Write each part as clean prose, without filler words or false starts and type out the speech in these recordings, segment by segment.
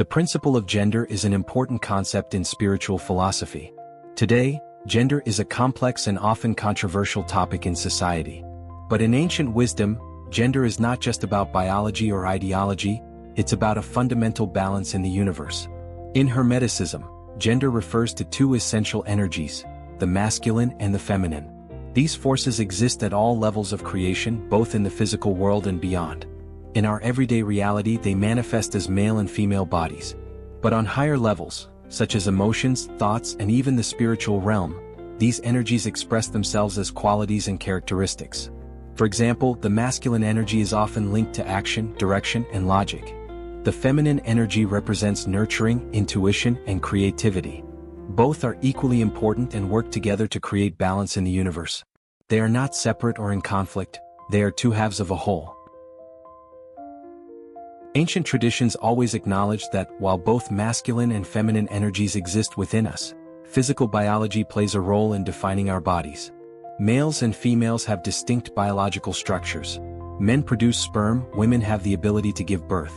The principle of gender is an important concept in spiritual philosophy. Today, gender is a complex and often controversial topic in society. But in ancient wisdom, gender is not just about biology or ideology, it's about a fundamental balance in the universe. In Hermeticism, gender refers to two essential energies, the masculine and the feminine. These forces exist at all levels of creation, both in the physical world and beyond. In our everyday reality, they manifest as male and female bodies. But on higher levels, such as emotions, thoughts, and even the spiritual realm, these energies express themselves as qualities and characteristics. For example, the masculine energy is often linked to action, direction, and logic. The feminine energy represents nurturing, intuition, and creativity. Both are equally important and work together to create balance in the universe. They are not separate or in conflict, they are two halves of a whole. Ancient traditions always acknowledged that, while both masculine and feminine energies exist within us, physical biology plays a role in defining our bodies. Males and females have distinct biological structures. Men produce sperm, women have the ability to give birth.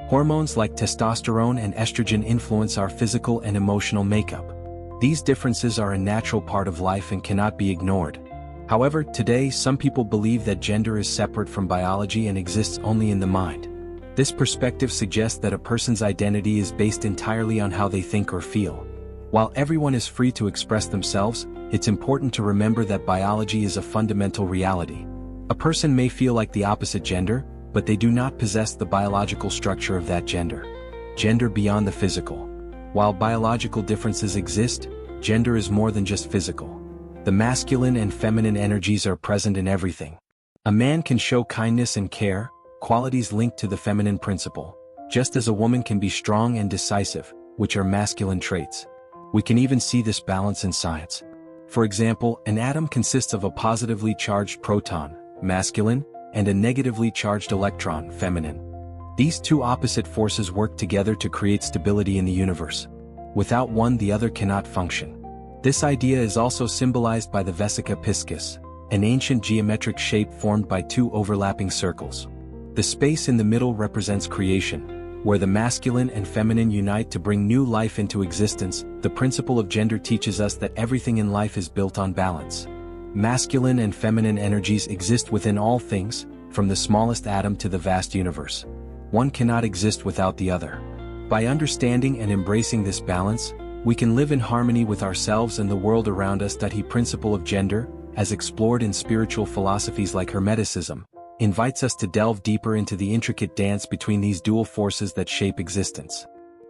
Hormones like testosterone and estrogen influence our physical and emotional makeup. These differences are a natural part of life and cannot be ignored. However, today some people believe that gender is separate from biology and exists only in the mind. This perspective suggests that a person's identity is based entirely on how they think or feel. While everyone is free to express themselves, it's important to remember that biology is a fundamental reality. A person may feel like the opposite gender, but they do not possess the biological structure of that gender. Gender beyond the physical. While biological differences exist, gender is more than just physical. The masculine and feminine energies are present in everything. A man can show kindness and care, qualities linked to the feminine principle, just as a woman can be strong and decisive, which are masculine traits. We can even see this balance in science. For example, an atom consists of a positively charged proton, masculine, and a negatively charged electron, feminine. These two opposite forces work together to create stability in the universe. Without one, the other cannot function. This idea is also symbolized by the vesica piscis, an ancient geometric shape formed by two overlapping circles. The space in the middle represents creation, where the masculine and feminine unite to bring new life into existence. The principle of gender teaches us that everything in life is built on balance. Masculine and feminine energies exist within all things, from the smallest atom to the vast universe. One cannot exist without the other. By understanding and embracing this balance, we can live in harmony with ourselves and the world around us. The principle of gender, as explored in spiritual philosophies like Hermeticism, invites us to delve deeper into the intricate dance between these dual forces that shape existence.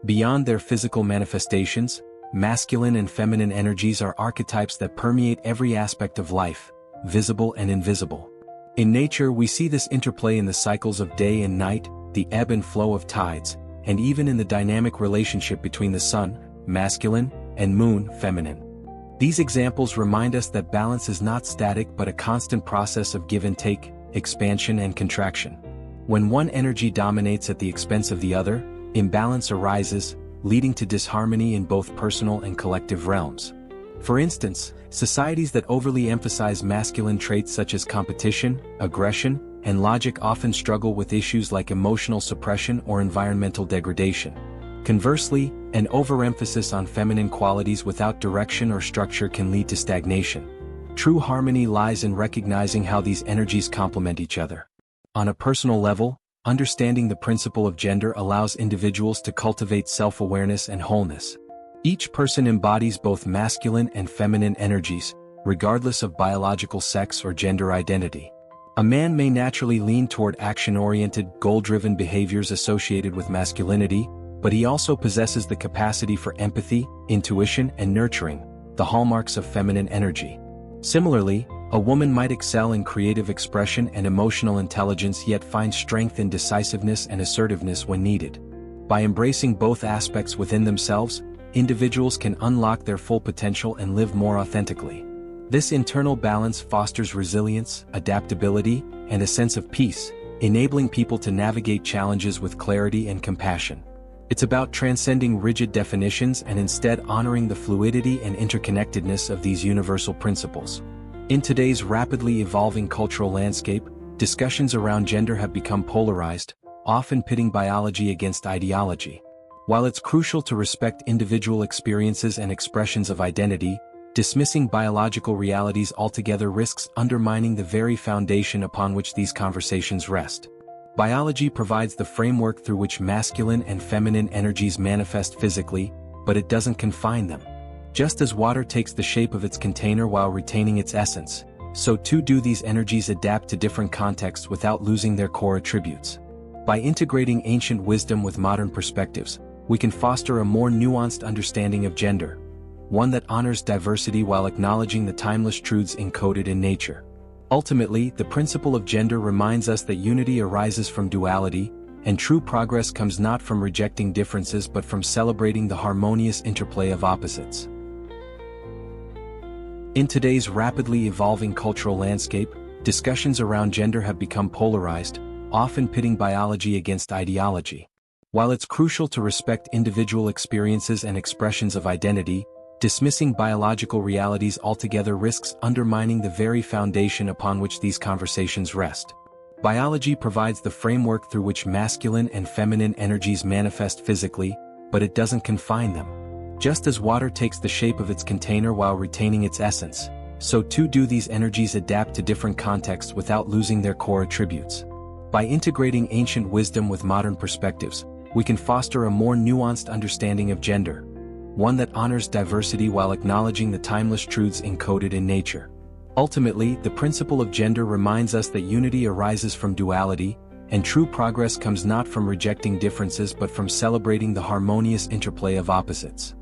Beyond their physical manifestations, masculine and feminine energies are archetypes that permeate every aspect of life, visible and invisible. In nature, we see this interplay in the cycles of day and night, the ebb and flow of tides, and even in the dynamic relationship between the sun, masculine, and moon, feminine. These examples remind us that balance is not static but a constant process of give and take, expansion and contraction. When one energy dominates at the expense of the other, imbalance arises, leading to disharmony in both personal and collective realms. For instance, societies that overly emphasize masculine traits such as competition, aggression, and logic often struggle with issues like emotional suppression or environmental degradation. Conversely, an overemphasis on feminine qualities without direction or structure can lead to stagnation. True harmony lies in recognizing how these energies complement each other. On a personal level, understanding the principle of gender allows individuals to cultivate self-awareness and wholeness. Each person embodies both masculine and feminine energies, regardless of biological sex or gender identity. A man may naturally lean toward action-oriented, goal-driven behaviors associated with masculinity, but he also possesses the capacity for empathy, intuition, and nurturing, the hallmarks of feminine energy. Similarly, a woman might excel in creative expression and emotional intelligence yet find strength in decisiveness and assertiveness when needed. By embracing both aspects within themselves, individuals can unlock their full potential and live more authentically. This internal balance fosters resilience, adaptability, and a sense of peace, enabling people to navigate challenges with clarity and compassion. It's about transcending rigid definitions and instead honoring the fluidity and interconnectedness of these universal principles. In today's rapidly evolving cultural landscape, discussions around gender have become polarized, often pitting biology against ideology. While it's crucial to respect individual experiences and expressions of identity, dismissing biological realities altogether risks undermining the very foundation upon which these conversations rest. Biology provides the framework through which masculine and feminine energies manifest physically, but it doesn't confine them. Just as water takes the shape of its container while retaining its essence, so too do these energies adapt to different contexts without losing their core attributes. By integrating ancient wisdom with modern perspectives, we can foster a more nuanced understanding of gender, one that honors diversity while acknowledging the timeless truths encoded in nature. Ultimately, the principle of gender reminds us that unity arises from duality, and true progress comes not from rejecting differences but from celebrating the harmonious interplay of opposites. In today's rapidly evolving cultural landscape, discussions around gender have become polarized, often pitting biology against ideology. While it's crucial to respect individual experiences and expressions of identity, dismissing biological realities altogether risks undermining the very foundation upon which these conversations rest. Biology provides the framework through which masculine and feminine energies manifest physically, but it doesn't confine them. Just as water takes the shape of its container while retaining its essence, so too do these energies adapt to different contexts without losing their core attributes. By integrating ancient wisdom with modern perspectives, we can foster a more nuanced understanding of gender, one that honors diversity while acknowledging the timeless truths encoded in nature. Ultimately, the principle of gender reminds us that unity arises from duality, and true progress comes not from rejecting differences but from celebrating the harmonious interplay of opposites.